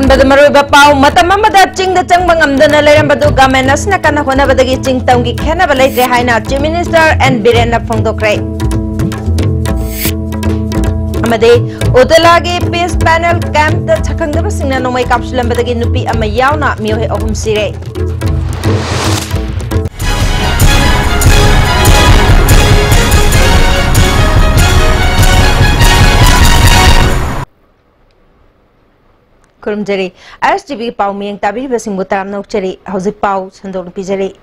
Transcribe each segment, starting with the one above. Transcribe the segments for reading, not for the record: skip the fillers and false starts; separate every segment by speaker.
Speaker 1: अहनबद मरोइबा पाउ मतम अमदा चिंग the चंगबा ngamdana leirambadu government asna kana honabadagi chingtamgi khenaba leitre haina chief minister and Biren phongdokre amade Udalagi peace panel camp da chakangdaba singna nomai kapsulambadagi nupi ama yauna miohe ahum sire Kurumjari, STV Pau Ming Tabi Basimbutam Nokchari, Hausi Pau, Sandon Pijari.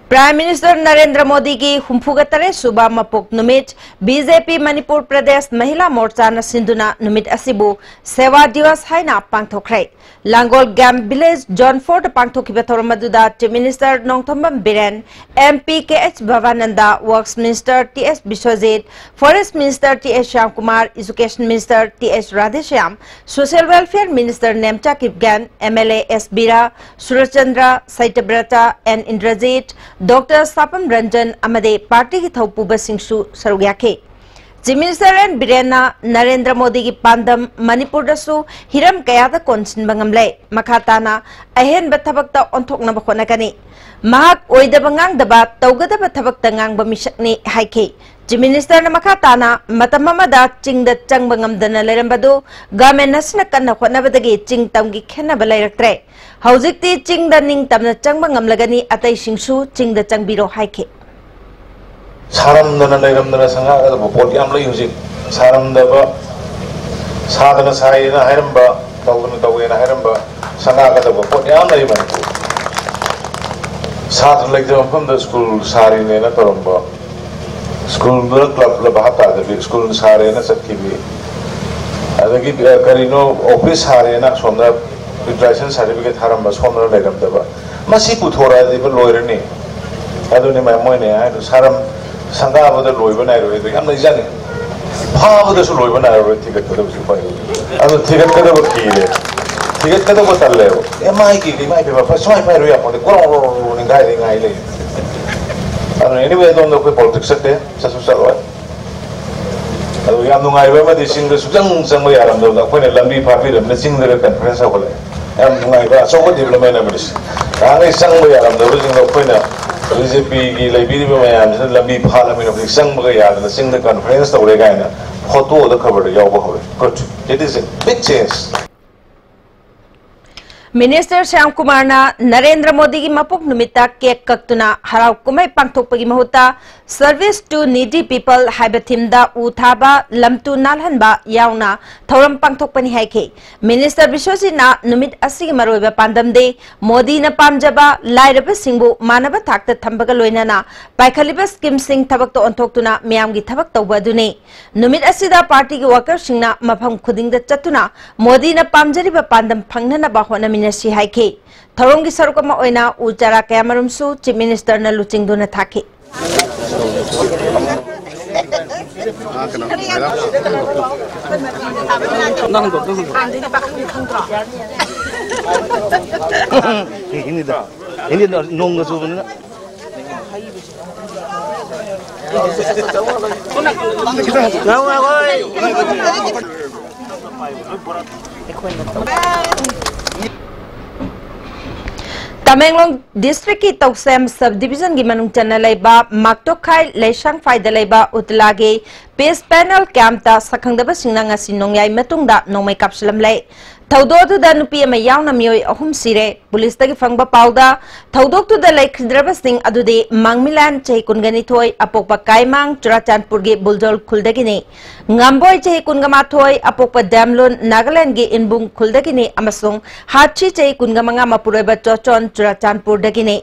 Speaker 1: Prime Minister Narendra Modi ki Humpugatare Suba Mapok Numit, BJP Manipur Pradesh Mahila Morchana Sinduna Numit Asibu, Seva Divas Haina Pangthokrai. Langol Gam Village John Ford Pangthokibator Maduda, Chief Minister Nongthombam Biren, MP KH Bhavananda, Works Minister TS Biswajit, Forest Minister TS Shyamkumar, Education Minister TS Radheshyam, Social Welfare Minister Nemcha Kipgan, MLA S. Bira, Surachandra, Saitabrata, and Indrajit, Dr. Sapam Ranjan Amade, Party Hithopu Basingsu Sarugyake. Chief Minister and Birena Narendra Modi ki Pandam Manipur dasu Hiram Kayada Konsin Bangamle Makatana Ahen Batabakta Ontok Nabakonakani Mahak Oidabangang Dabat Togada Batabakta Ngang Bamishakni Haike Chief Minister Makatana Matamamada Ching the Changbangam Dana Lerambadu Gamen Nasnakan Honabadagi Ching Tamgi Kenabalairaktre Hauzikti Ching the Ning Tamna Changbangam Lagani Atay Shingshu Ching the Changbiro Haike
Speaker 2: Saramdana Legamdana Sanga, Potiam Lusi, Saramdava Sadana Saina Heramba, Tawina Heramba, Sanga, Potiam Layman. Saturn like them from the school Sarina Toromba. School Club Labata, the big school Sarena Satkibi. I think Carino office Harena from the license certificate Haramba, Honor Legamdava. Masiputora, even lawyer. I don't know my money, I do Saram. Sanga with the Loivan Iroid, I'm not Jenny. How does Loivan Iroid ticket to the Super? I will take a bit of a key. Ticket to the level. Am I giving my paper for my area on the ground and guiding island? And anyway, I don't know politics at there, such as that. We have no idea this English somewhere around the point of Lambi Papi, the missing the conference of it. And my so what development of this. I somewhere around the original point of BJP Liberia and Lambi Parliament of the Sangria and the single conference of Regina, Hoto the cover the Yobo. Good. It is a big change.
Speaker 1: Minister Shyamkumar na Narendra Modi ki Mapok Numita Cake Kaktuna Harau Kumai Pangthokpagi Mahuta Service to Needy People Haibathimda Uthaba Lamtu Nalhanba Yauna Thoram Pangthokpani Haike Minister Biswajit na Numit Asigi Maroiba Pandamde Modi na Pamjaba Lairaba Singbu Manaba Thakta Thambaga Loinana Paikhaliba Scheme Sing Thabak to Ontoktuna Miyamgi Thabak Tawba Dune Numit Asida Party ki worker Singna Mafam Khudingda Chatuna Modi na Pamjariba Pandam Phangnana Bahona Ministry Haike Thorongi Sarukama Oina Ujara Kamarumsu Chief Minister na Luching Duna Thake
Speaker 3: Ini nong na
Speaker 1: Tamenglong District ki Toksem Subdivision gi manung chana laiba Maktokhai Leishang Faida laiba Utlagi Peace Panel Camp ta sakhangdaba singna ngasi nongyai matungda nongmai kapsulam lai Thaudok tu da nupi ama yauna mioi ahum sire police tagi fangba pauda Thaudok tu da laikhidraba sing adude Mangmilan chei kungani thoi apokpa Kaimang Churachandpur gi Buljol khuldagini Ngamboi chei kungama thoi apokpa Damlon Nagaland gi Inbung khuldagini amasung Hachi chei kungamanga mapuroiba Chochon Churachandpur dagini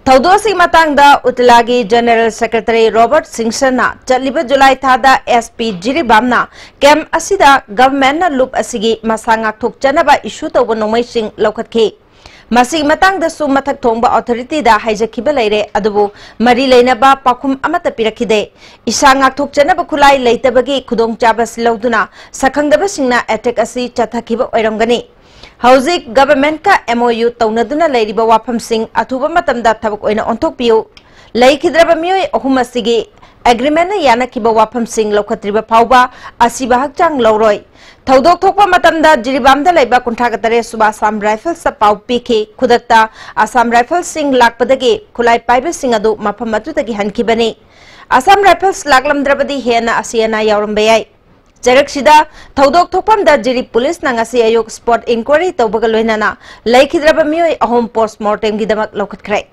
Speaker 1: Thaudosi matangda Utlagi General Secretary Robert Singsana Chaliba July thada SP Jiribamna Kem asida government na loop asigi masangak thokchanaba issue tawba nomai sing lokhatke Masig matangda su mathak thongba authority da haijakhiba leire adubu mari leinaba pakhum amata pirakide isangak thokchanaba khulai leitabagi khudongchaba silauduna sakhangdaba singna attack asi chathakhiba oiramgani Hauzik government ka MOU taunaduna leiriba wafam sing athuba matamda thabak oina onthokpiu leikidraba mioi ahum asigi agreement na yanakhiba wafamsing lokhatriba phawba asiba hakchang loroi Thaudok thokpa matamda jiribamda laiba kunthagatare suba Assam Rifles sa pau piki khudakta Assam Rifles sing lakpadagi khulai paiba sing adu mafam atudagi hankibani Assam Rifles laklamdrabadi hena asiana yaurambeyai Jaraksida Thaudok thokpamda jiri police na ngasi ayok spot inquiry tawbaga loinana laikhidraba mioi ahom postmortem gidamak lokhatkrai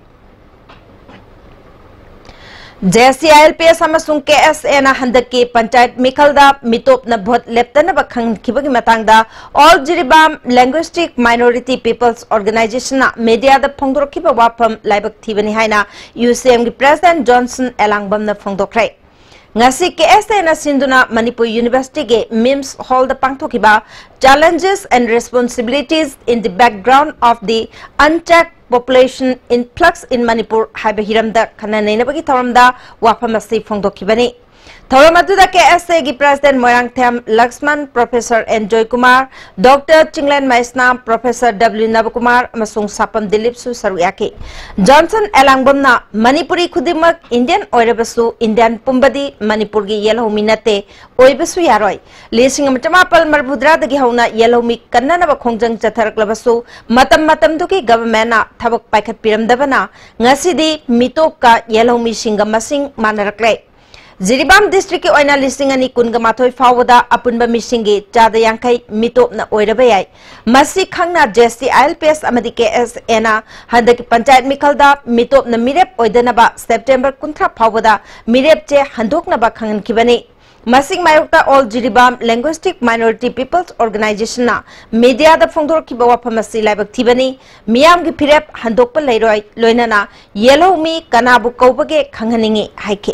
Speaker 1: JCILPS amasung KSA na handaki panchayat mikhalda mitop na bhot leptana bakhang khibagi matangda all jiribam linguistic minority peoples organization na media da phongdorkiba wafam laibak thibani haina UCM gi president Johnson Elangbam na phongdokrai ngasi KSA na sinduna Manipur University ge MIMS hall da pangthokiba challenges and responsibilities in the background of the unchecked population influx in Manipur haiba hiramda khana neinabagi tharamda wafamasi phongdokibani Thoramadуда KSA gi President Moirang Tham Laxman Professor N Joy Kumar Dr Chinglen Maisna Professor W Navakumar amasung Sapam Dilip su saruyaki Johnson Elangbamna Manipuri khudimak Indian oirabasu Indian pumbadi Manipur gi yelhomi nate oibasu yaroi lesing amtamapal marbudra dagi hauna yelhomi kannana ba khongjang chatharaklabasu matam duki government na thabak paikhat piramdabana ngasidi mitop ka yelhomi singam masing manarakle Jiribam district ki oina listing ani kunga mathoi fawada apunba misingi chada yankai mitop na oirabayai masi khangna JCILPS amadi KSA na handaki panchayat mikhalda mitop na mirep oidanaba September kunthra fawada mirep che handokna ba khangan kibani masing mayokta all Jiribam linguistic minority peoples organization na media da phongdor ki bawa phamasi laibak thibani miyam gi phirep handokpa leiroi loinana yellow mi kanabu kobage khanghaningi haike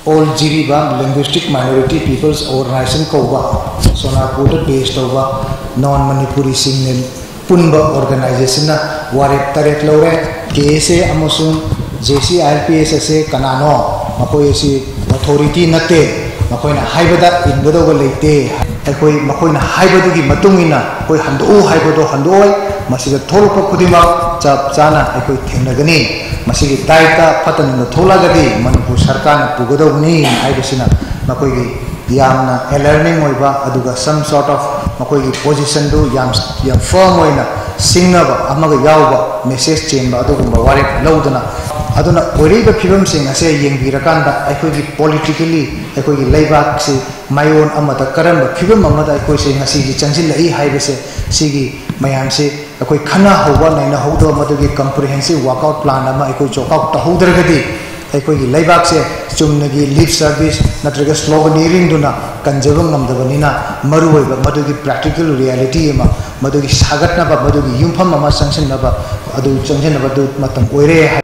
Speaker 3: All Jiribam Linguistic Minority Peoples Organization Koba Sonapur based over non-Manipuri Single Punba Organization na Warek Tarek Lore KSA Amosun JCILPS se Kanano Makoi si authority nate Makoi na Haibada Inbado Late Ekoi Makoi na Haibadu gi Matungina Koi Hando Haibado Handoi Masiga Tolpa Kudima Chap Chana Ekoi Tenagani Masigi Taita Patan no Tolagadi Manipur Sarkana Pugodoni Ibisina Makogi Yamna learning Moiba Aduga some sort of Makogi position do Yam firm Moina Singaba Amaga Yauba message chamber Adugumba Warek Laudana Aduna Uriba Pibum Sing I say Yang Virakanda Equigi politically Equigi Laibak si my own Amata Karamba Pibum Amata Equisi Nasigi Chanchilla E Hibese Sigi Mayamsi Akoi khana hoba naina hodo madugi comprehensive workout plan ama ekoi jokout tahudragadi ekoi gi laibak se chumnagi lip service natraga sloganeering duna kanjabam namdabanina maruoiba madugi practical reality ama madugi sagatna ba madugi yumpham ama sanction ba adu changena ba du matam oire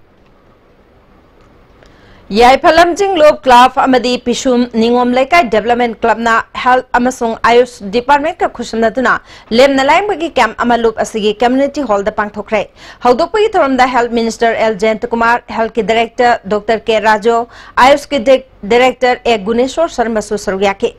Speaker 1: Yai Palamjing Lob Club Amadi Pishum Ningom Lekai Development Club na Health Amasung Ayush Department ka Khushamnaduna Lem Nalaim Bagi Camp Amalup Asigi Community Hall da Pangthokre Haudokpagi Thoramda Health Minister L Jayantakumar Health ki Director Dr K Rajo Ayush ki Director A Guneshwar Sharma su sarugyaki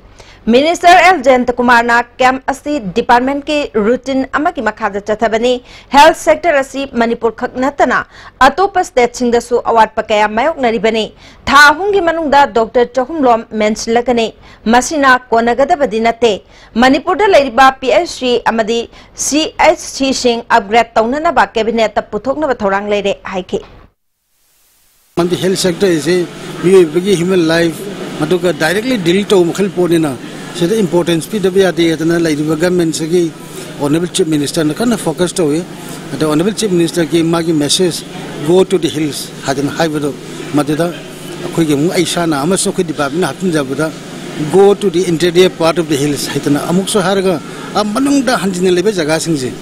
Speaker 1: Minister L Jayantakumar na camp asi department ki routine amaki makhada chathabani health sector asi Manipur khaknatana atopa state singdasu award pakaya mayok naribani tha hungi manungda Dr Chahumlom mensilakani masina konagadabadi nate Manipur da leiriba PHC amadi CHC sing upgrade taunana ba cabinet ta puthokna ba thorang leire haike
Speaker 4: the health sector is a human life maduka directly deal to mukhal ponina so the importance PWD na like government sagi honorable chief minister na kana focus to the honorable chief minister ki magi message go to the hills hadan haibu madida akoi ge mu aisha na amaso khidi babna hapin jabuda go to the interior part of the hills haitana amuk so harga amanung da hanjine lebe jaga singje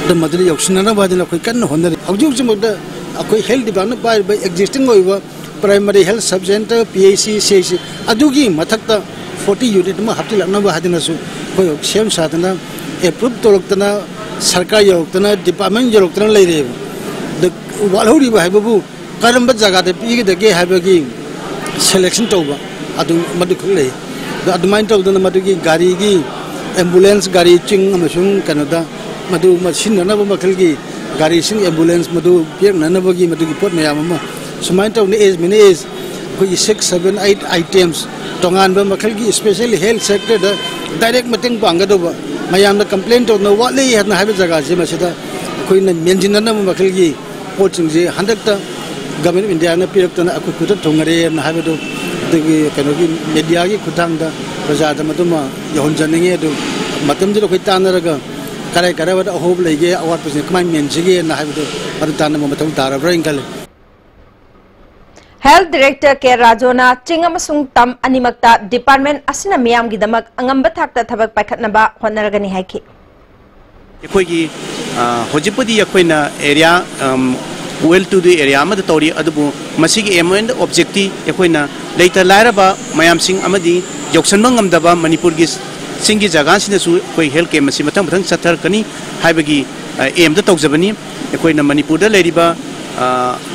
Speaker 4: the madri option na badina koi kan honari hauju jumda akoi health department by existing oiwa primary health sub center PAC CC adugi mathakta 40 unit ma hapti lakna ba hadina su koi same sadana approve toloktana sarkar yoktana department yoktana leire the walhuri ba habu karamba jaga de pi de ge habagi selection toba adu madu khule the admain tawdana madugi gari gi ambulance gari ching amasung kanada madu machine na ba makhalgi gari sing ambulance madu piak na na bagi madu gi pot mayam ma सुमाइन तौने एज मिने as कोई 6 7 8 items तोंगान बा मखल की specially health sector दा direct मतेंग पांगदोबा मयाम complain तौना वाले हना हाबे जगह जे मसिदा कोई न मेंजिनना मखल की पोचिंग जे हंदकता गवर्नमेंट इंडिया ने पिरक्तना अकु खुद थोंगरे न हाबेदो दगी कनो की मीडिया की खुदांगदा प्रजादा मदुमा यहोंजनिंगे दो मतम जे कोई तानरगा करे करे वदा होब लेगे अवार्ड पसे कमाई मेंजिगे न हाबेदो अदु तान मथौ तारब्रा इंगल
Speaker 1: Health Director K. Rajona Chingamasung Tam Animakta Department Asina Miam Gidamak Angamba Takta Tabak Pakatnaba Honoragani Haki.
Speaker 5: Equigi Hojipudi Aquina area well to the area Amatori Adabu Masigi Amend Objecti Equina later Laraba Mayam Sing Amadi Joksanbangam Daba Manipurgis Singi Jagansi Koi Helke Masimatam Satar Kani Habagi Aim the Tokzabani Equina Manipur Ladiba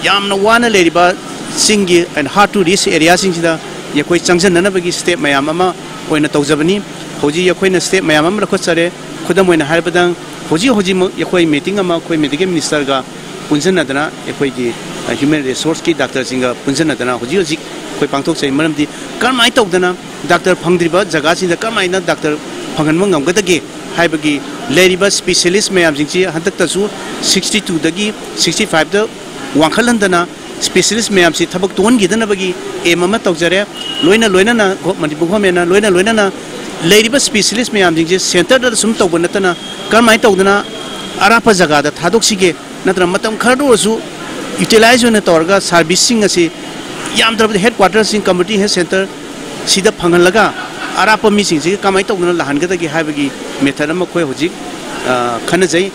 Speaker 5: Yamna Wana Ladiba Singi and hard to reach areas in the Yakoi Junction Nanabagi State Mayama when a Tozabani, Hoji Yakoina State Mayama Kosare, Kodam when a Harbadan, Hoji Yakoi meeting a Makoi Medical Minister Punzanadana, Yakoi human resource key doctor singer Punzanadana, Hoji Koipanto say Maramdi, Karmai Tokdana, Dr. Pangdriba, Zagas in the Karmaina, Dr. Panganmangam Gatagi, Hibagi, Ladiba specialist Mayam Zinchi, Hantatazu, 62 Dagi, 65 the Wankalandana. Specialist mayam si thabak tuan gidana bagi e mama tawjare loina na Manipur mena loina na ladiba specialist mayam jing center da sum tawbanatana karmai tawdana arapa jaga da thadok sige natra matam khardu su utilize na torga servicing asi yam drab headquarters in community health center sida phangan laga arapa mi sing si kamai tawdana lahan ga da gi habagi method ma khoi hojik khana jai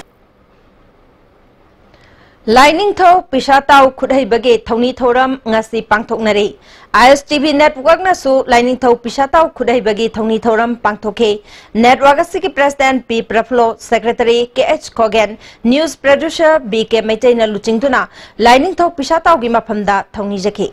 Speaker 1: Lining Thau Pishatau Kudai Bage Tony Thoram Ngasi Pangtoknari ISTV Network Nasu Lining Thau Pishatau Kudai Bage Tony Thoram Pangtoke Network Siki President P. Praflo Secretary KH Kogan News Producer BK Maintainer Luchingtuna Lining Thau Pishatau Gimapamda Tony Jaki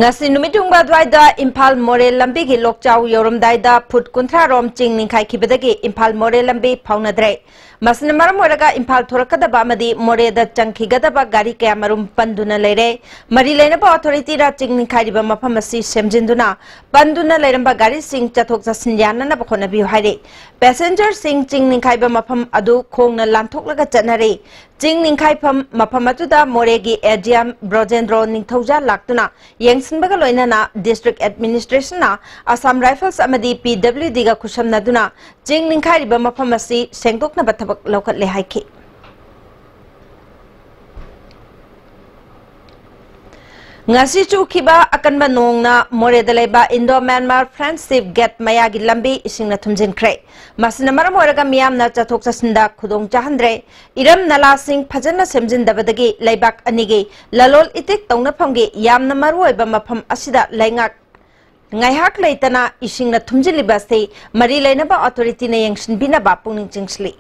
Speaker 1: Ngasi numitungba dwaida Impal More Lambi ki lokchau yoram daida put kuntra rom ching ningkai kibadagi Impal More Lambi paunadre masna maram waraga Impal thorakadaba amadi More da changkigadaba gari kaya marum panduna leire mari leinaba authority ra ching ningkai riba mafam asi semjinduna panduna leiramba gari sing chathok jasin yanana ba khonabi haire passenger sing ching ningkai ba mafam adu khongna lanthoklaga chanare Jing Ningkai Pam Mapamatuda Moregi Ediam Brojendro Ningthauja Laktuna Yangsinbaga Loinana District Administration na Assam Rifles Amadi PWD ga Kusham Naduna Jing Ningkai Riba Mapamasi Sengtokna Batabak Lokat Lehaiki Ngasi chukiba akanba nongna More daleba Indo-Myanmar Friendship Gate Mayagi Lambi isingna thumjinkre masina maram oraga miyamna chathok chasinda khudong chahandre iram nala sing phajana semjindabadagi laibak anigi lalol itik tongna phamgi yamna maruoiba mafam asida laingak ngaihak leitana isingna thumjilibase mari leinaba authority na yangsinbina ba pungning chingsli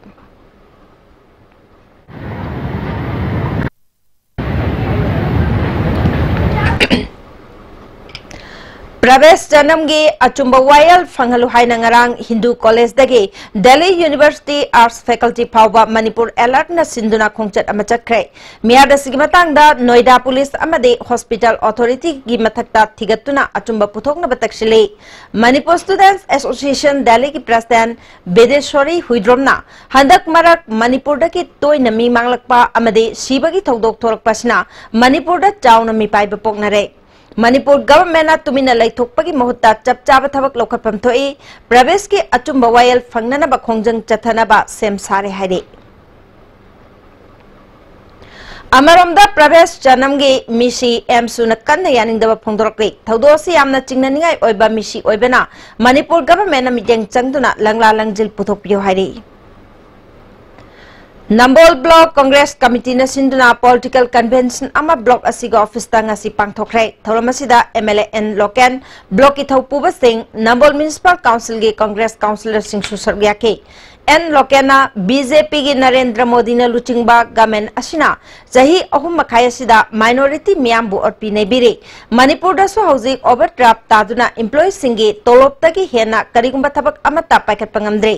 Speaker 1: Pravesh Janamgi Achumba Wayal Fangalu Haina Ngarang Hindu College Dagi Delhi University Arts Faculty Pauba Manipur Alert na Sinduna Khongchat Amachakre Miada Sigimatangda Noida Police Amade Hospital Authority gi mathakta thigatuna Achumba Puthokna Batakshili Manipur Students Association Delhi ki President Bedeshwari Huidromna Handak Marak Manipur daki toy nami manglakpa amade Shibagi Thodok Thorakpasina Manipur da Chauna mi pai bapoknare Manipur government na tumina laithokpagi mahutta chapchaba thabak lokhatpam thoi Pravesh ki achumba wayal fangnana ba khongjang chathana ba sem sare haire Amaramda Pravesh Janamgi Mishi Emsu na kanna yaningdaba phongdorokri thaudosi yamna chingnaningai oiba mishi oibena Manipur government na mijeng changduna langla langjil puthokpiyo haire Nambol Block Congress Committee na sinduna political convention ama block asiga office ta ngasi pangthokre thoramasida MLA N Loken block ithau puba sing Nambol Municipal Council ge Congress councillor sing susargya ke एन लोकेना BJP की नरेंद्र मोदी ने लुचिंगबा government असिना चाही अहुम मखाय असिदा minority मियामबु अरपी नेबिरे Manipur दसु हौजिक overdraft तादुना employee सिंगे तोलोपतगी हेना करिगुंबा थबक अमता पाइखतपा ngamdre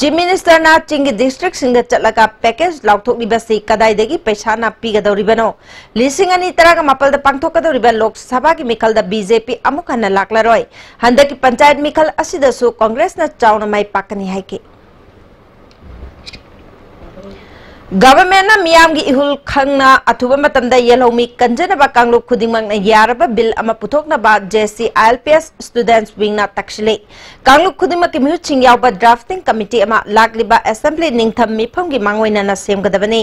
Speaker 1: chief minister ना चिंगी district सिंग चलगा package लाउथोकलिबसी कदाइदगी पैसा ना पीगदौरिबनो लिसिंग अनि तरगा मापल द पांगथोकदौरिबा लोक सभा की मिखल द बीजेपी अमुक हन्ना लाक्लारोय हंदकी पंचायत मिखल असिदसु कांग्रेस ना चाउना माई पाकनी हाइके गवर्नमेंट मियाम की इहुल खंगना अथुबा मतमदा येलौमी कंजनबा कांगलुप खुदिंगमंगना यारबा बिल अमा पुथोकनबा जेसी आईएलपीएस स्टूडेंट्स विंगना तक्षले कांगलुप खुदिंगमक की मिहुचिंग यावबा ड्राफ्टिंग कमिटी अमा लाक्लिबा असेंबली निंगथम मिफम की मांगोइना सेमगदबनी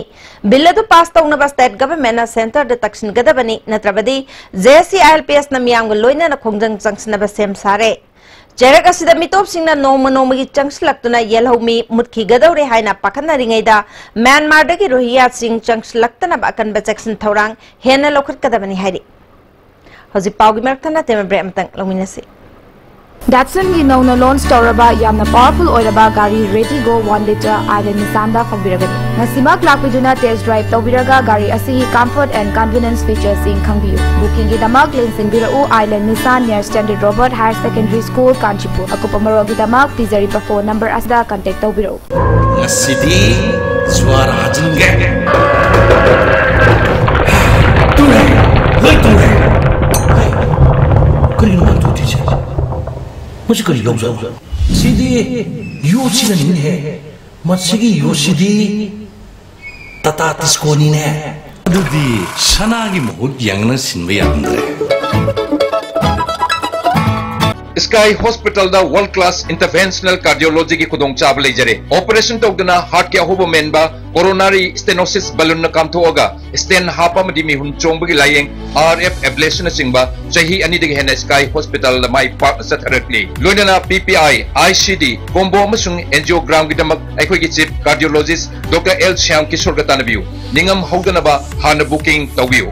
Speaker 1: बिल अदु पास तौनबा स्टेट गवर्नमेंट ना सेंटर द तक्षिनगदबनी नत्रबदी जेसी आईएलपीएस ना मियाम लोइना ना खोंजंग चंगसनबा सेम सारे चेरक असिदा मितोप सिंगना नोम नोमगी चंगसलक्तुना येलहौमी मुतखिगदौरे हाइना पाखनरिङैदा म्यांमारदगी रोहिंग्या सिंग चंगसलक्तना अकनबा चेक्सन थौरांग हेना लौखतकदबनी हाइरि हौजि पाउगी मरक्तना तेम break अमतंग लौमिनसि
Speaker 6: Datsun gi no launch tawraba yamna powerful oiraba gari Ready Go 1 liter Island Nissan da phambiragani nasima klakpiduna test drive tawbiraga gari asi comfort and convenience features sing khangbiu booking gi damak link singbirau Island Nissan near Standard Robert Higher Secondary School Kanchipur akupamaro gi damak tizari pa phone number asda contact tawbirau
Speaker 7: ngasidi swar hajinge ture hoy ture kari no tu tije मुझे करी लोग जाओ सीधी Yoshi नहीं है मत्स्यगी योशीदी तता तिस्कोनी ने अदुदी सनागी मुहुत यंगना सिंबे यान्द्रे
Speaker 8: स्काई हॉस्पिटल दा वर्ल्ड क्लास इंटरवेंशनल कार्डियोलॉजी की खुदोंग चाब लेजरे ऑपरेशन तौदना हार्ट के अहोब मेनबा कोरोनरी स्टेनोसिस बलून कामथोगा स्टेन हापा मदि मिहुन चोंबगी लायेंग आरएफ एब्लेशन सिंबा चही अनि दिग हेना स्काई हॉस्पिटल माई पाक सथरकली लोइना पीपीआई आईसीडी कोम्बो अमसुंग एंजियोग्राम की दमक अखोई की chief cardiologist doctor L Shyam Kishore गतानबियु निंगम हौदनबा हान बुकिंग तौबियु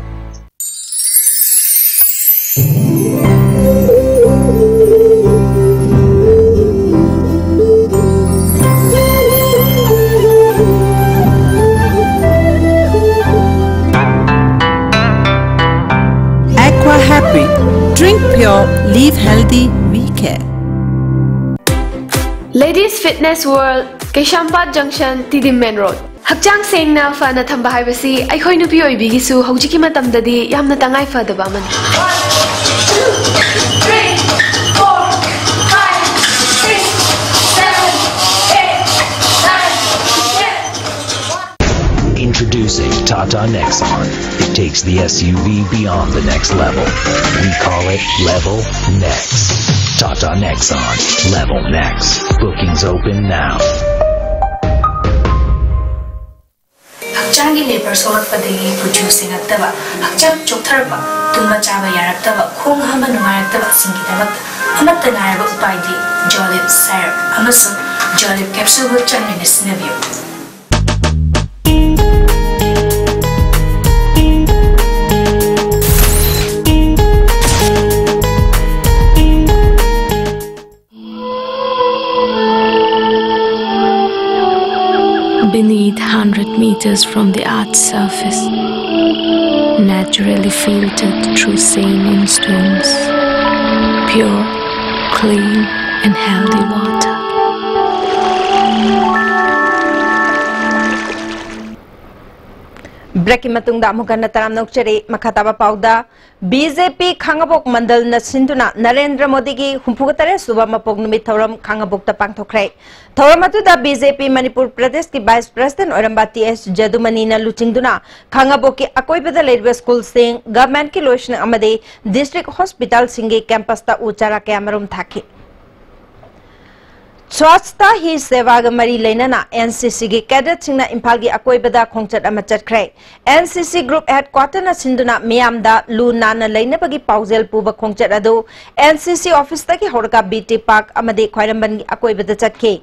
Speaker 9: Drink pure, live healthy, we care.
Speaker 10: Ladies Fitness World, Keshampat Junction, Tidim Main Road. Hakchang sengna fana thamba haibasi aikhoi nupi oibigisu hojiki matamdadi yamna tangai fadaba man. 1 2 3 4 5 6 7 8 9 10.
Speaker 11: Introducing Tata Nexon. It takes the SUV beyond the next level. We call it Level Next. Tata Nexon. Level Next. Bookings open now.
Speaker 12: Hakchangi labor sort padagi producing aktaba. Hakchang choktarba. Tumba chaba yaraktaba. Khong hama nungayaktaba singidabak. Amatta naraba upaidi. Jolib syrup. Amasun Jolib capsule with chanminis navio.
Speaker 13: Beneath 100 meters from the Earth's surface, naturally filtered through saline stones, pure, clean and healthy water.
Speaker 1: Break मतुंगदा मुकन्ना तराम नोकचरी मखाताबा पाउदा BJP Khangabok Mandal न सिंधुना नरेंद्र मोदी की हुंफुगतरे सुबह मपोक निमित थौरम खांगबोक ता पांगथोखरे थौरम अतुदा बीजेपी मणिपुर प्रदेश की वाइस प्रेसिडेंट ओरंबा टीएस जदुमनी न लुचिंगदुना खांगबोक की अकोइबदा लेरबे स्कूल सिंग गवर्नमेंट की लोशन अमदे डिस्ट्रिक्ट हॉस्पिटल सिंगे कैंपस ता उचारा कैमरम थाके स्वच्छता ही सेवा मरी लेना एनसीसी की कैडेट सिंगना इम्फाल की अकोइबदा खोंचट अमा चटख्रे एनसीसी ग्रुप हेडक्वार्टर ना सिंधुना मियामदा लू नाना लेनबगी पाउजेल पुब खोंचट अदो एनसीसी ऑफिस तकी होरका बीटी पार्क अमदे ख्वाइरंबन की अकोइबदा चटखे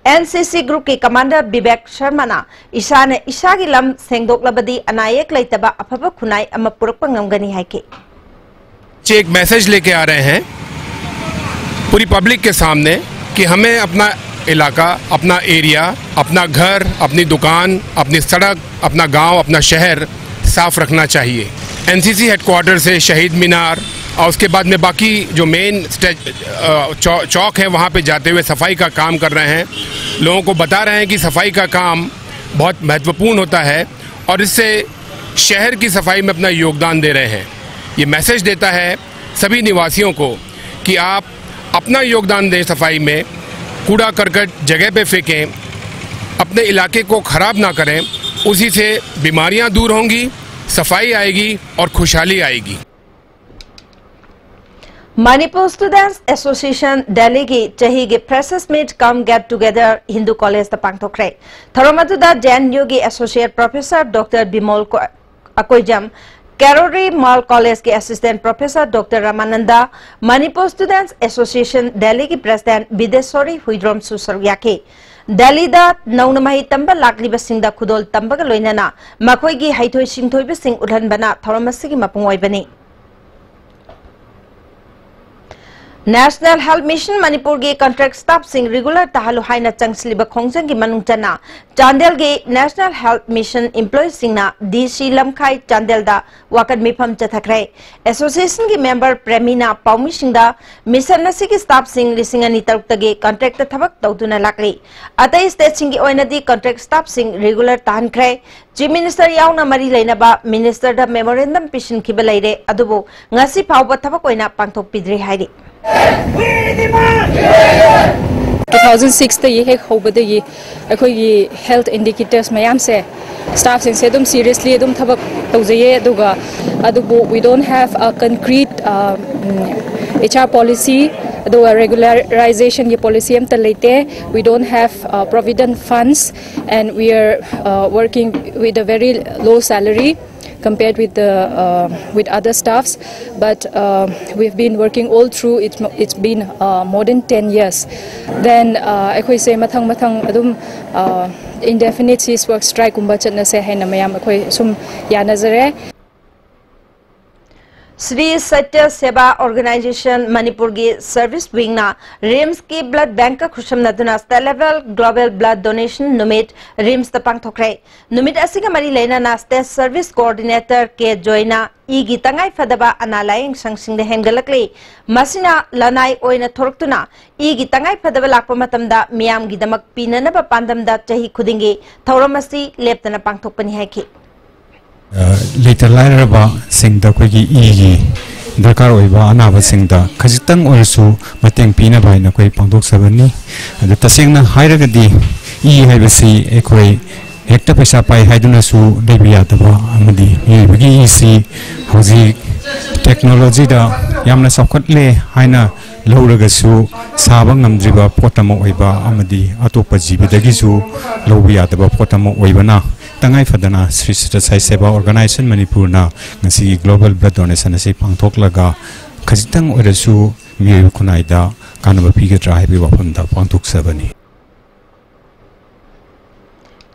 Speaker 1: एनसीसी ग्रुप की कमांडर विवेक शर्मा ना ईशाने ईशागी लम सेंगदोकलबदी अनायक लेतबा अफब खुनाई अमा पुरक ngамgani हाइके
Speaker 14: एक मैसेज लेके आ रहे हैं पूरी पब्लिक के सामने कि हमें अपना इलाका, अपना एरिया, अपना घर, अपनी दुकान, अपनी सड़क, अपना गांव, अपना शहर साफ रखना चाहिए। एनसीसी हेडक्वार्टर से शहीद मीनार और उसके बाद में बाकी जो मेन चौक है वहाँ पे जाते हुए सफाई का काम कर रहे हैं। लोगों को बता रहे हैं कि सफाई का काम बहुत महत्वपूर्ण होता है और इससे शहर की सफाई में अपना योगदान दे रहे हैं। ये मैसेज देता है सभी निवासियों को कि आप अपना योगदान दें सफाई में, कूड़ा करकट जगह पे फेंकें, अपने इलाके को ख़राब ना करें, उसी से बीमारियां दूर होंगी, सफाई आएगी और खुशहाली आएगी।
Speaker 1: Manipur Students Association Delhi की चाही के freshers meet cum get together Hindu college ता पांगथोखरे। थरोमदुदा JNU की associate professor doctor Bimol Akoijam, Kirori Mal college के assistant professor doctor Ramananda, Manipur students association Delhi की प्रेसिडेंट विदेशोरी हुइद्रोम सुसरुयाके दिल्ली दा नौनमही तंब लाक्लिबसिंग दा खुदोल तंबग लोइनना मखोइगी हाइथोइ सिंथोइबसिंग उलहनबना थरोमसिगी मपुंग ओइबनी। नेशनल हेल्थ मिशन मणिपुर की कॉन्ट्रैक्ट स्टाफ सिंह रेगुलर ताहलु हाइना चंगसलिब खोंजंग की मनुंग चना चांदेल के नेशनल हेल्थ मिशन एम्प्लॉय सिंगना डीसी लमखाई चांदेल दा वाकद मिफम चथखरे। एसोसिएशन की मेंबर प्रेमिना पाउमी सिंगदा मिशन नसी की स्टाफ सिंह लिसिंगनी तरुक्तगे कॉन्ट्रैक्ट थबक तौदुना लाकली। अतई स्टेट सिंह की ओइनदी कॉन्ट्रैक्ट स्टाफ सिंह रेगुलर ताहनखरे। चीफ मिनिस्टर याउना मरी लेनबा मिनिस्टर दा मेमोरेंडम पिशन खिबा लेरे अदुबो ngasi फावबा थबक ओइना पांगथोक पिद्रे हाइरि।
Speaker 15: 2006 ता ये होबदगी अखोई हेल्थ इंडिकेटर्स मयाम से स्टाफ सिंह से एकदम सीरियसली एकदम थबक तौजये अदुगा अदुबो we don't have a concrete HR policy अदुगा regularization की policy हम तलेते we don't have provident funds and we are working with a very low salary compared with with other staffs, but we've been working all through. It's been more than 10 years. Then I say mathang adum indefinite cease work strike kumba chatna se hai na mayam akhoi sum yanazare.
Speaker 1: Shri सत्य सेवा organisation Manipur की service wing ना रिम्स की blood bank का खुशम नदुना state level global blood donation नुमित रिम्स ता पांगथोखरे। नुमित असिगा मरी लेना ना स्टेट सर्विस कोऑर्डिनेटर के जोइना इगी तंगाई फदबा अनालायंग संगसिंग दे हेंगलकले मसिना लनाई ओइना थोरक्तुना इगी तंगाई फदबा लाकपा मतमदा मियाम गी दमक पिननबा पांदमदा चाही खुदिंगे थौरमसी लेपतना पांगथोकपनि हाइखि।
Speaker 16: लेटर लाइरबा सिंगदा कोई इगी दरकार होइबा अनाबा सिंगदा खजितंग ओरसु मतेंग पीना बाइना कोई पांदोक सबनी अद तसेंगना हाइरगदी इ हाइबसी एकोई हेक्टा पैसा पाइ हाइदुनसु देबियातबा अमदी इबगी इसी हौजी टेक्नोलॉजी दा यामना सौखटले हाइना लौरगसु साबा ngamdriba potamo oiba amadi atopa jibidagiju lobiyataba potamo oibana tangai fadana Sri Sai Seva Organization Manipur na ngasi global blood donation ase pangthok laga khajitang oirasu mi kunaida kanaba pigadra haibi wapamda pangthok sabani.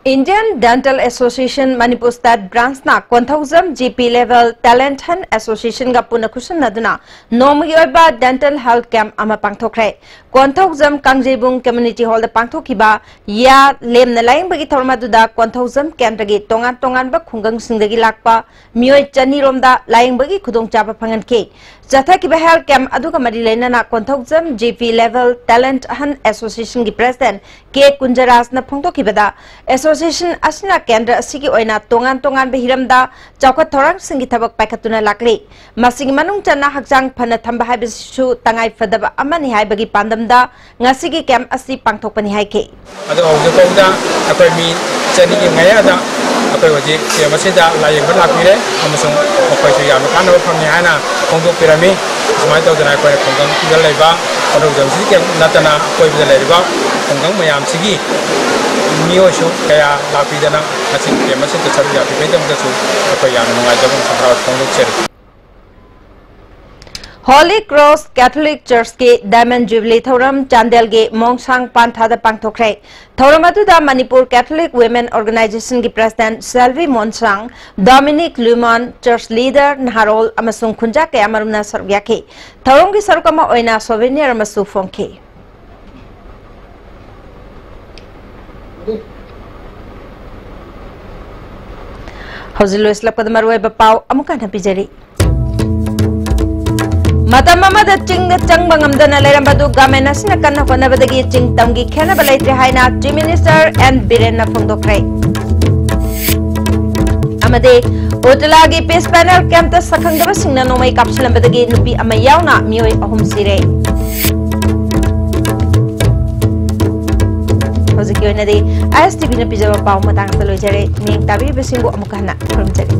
Speaker 1: Indian Dental Association Manipur State Branch na Konthauzam GP Level Talent Hunt Association ga punakusan naduna nomgi oiba dental health camp ama pangthokre. Konthauzam Kangjebung Community Hall da pangthokiba ya lem na laing bagi thormaduda Konthauzam kendra gi tongan ba khungang singdagi lakpa mioi chani romda laing bagi khudong chaba phangan ke jatha ki health camp aduga mari lena na Konthauzam GP Level Talent Hunt Association gi president ke Kunjaras na phongtokibada Association asina kendra asigi oina tongan behiramda chawkhat thorang singi thabak paikhatuna lakli masigi manung chana hakjang phana thamba haibisu tangai fadaba amani haibagi pandamda ngasigi camp asi pangthokpani haike
Speaker 17: ado hojokda apai mi chani gi ngaya da apai hoji ke masida layeng ba lakire amasung apai su yam kana phangni ana khongdok pirami smai to dana apai khonggang gal laiba ado jamsi ke natana apai bi laiba khonggang mayam sigi मियोशु कया लापीदना using के मसिन तो चल जाती है जब तक कोई यान मंगा जब हम सफर फोन चल
Speaker 1: Holy Cross Catholic Church के डायमंड जुबली थौरम चांदेल के मोंगसांग पांथादा पांगथोखरे थौरम अदुदा मणिपुर कैथोलिक वुमेन ऑर्गेनाइजेशन की प्रेसिडेंट सेल्वी मोनसांग डोमिनिक लुमन चर्च लीडर नहारोल अमसुंग खुंजा के अमरुना सरयाखे थौरम की सरकमा ओइना सोवेनियर अमसु फोंखे Hausil Loislap ka marway bapaw amukan hapijari. Matam amada ching chang bangamda na lerambadu gamena sinakan na konabadagi ching tamgi khena balaitri haina Chief Minister and Biren na phongdokre. Amade Otalagi Peace Panel Camp ta sakhangdaba singna nomai kapsilambadagi nupi amayawna mioi ahum sire. Hojiki oinadi ISTV na pijaba paw matang ta loijare ning tabiri besingo amukana khurumjari.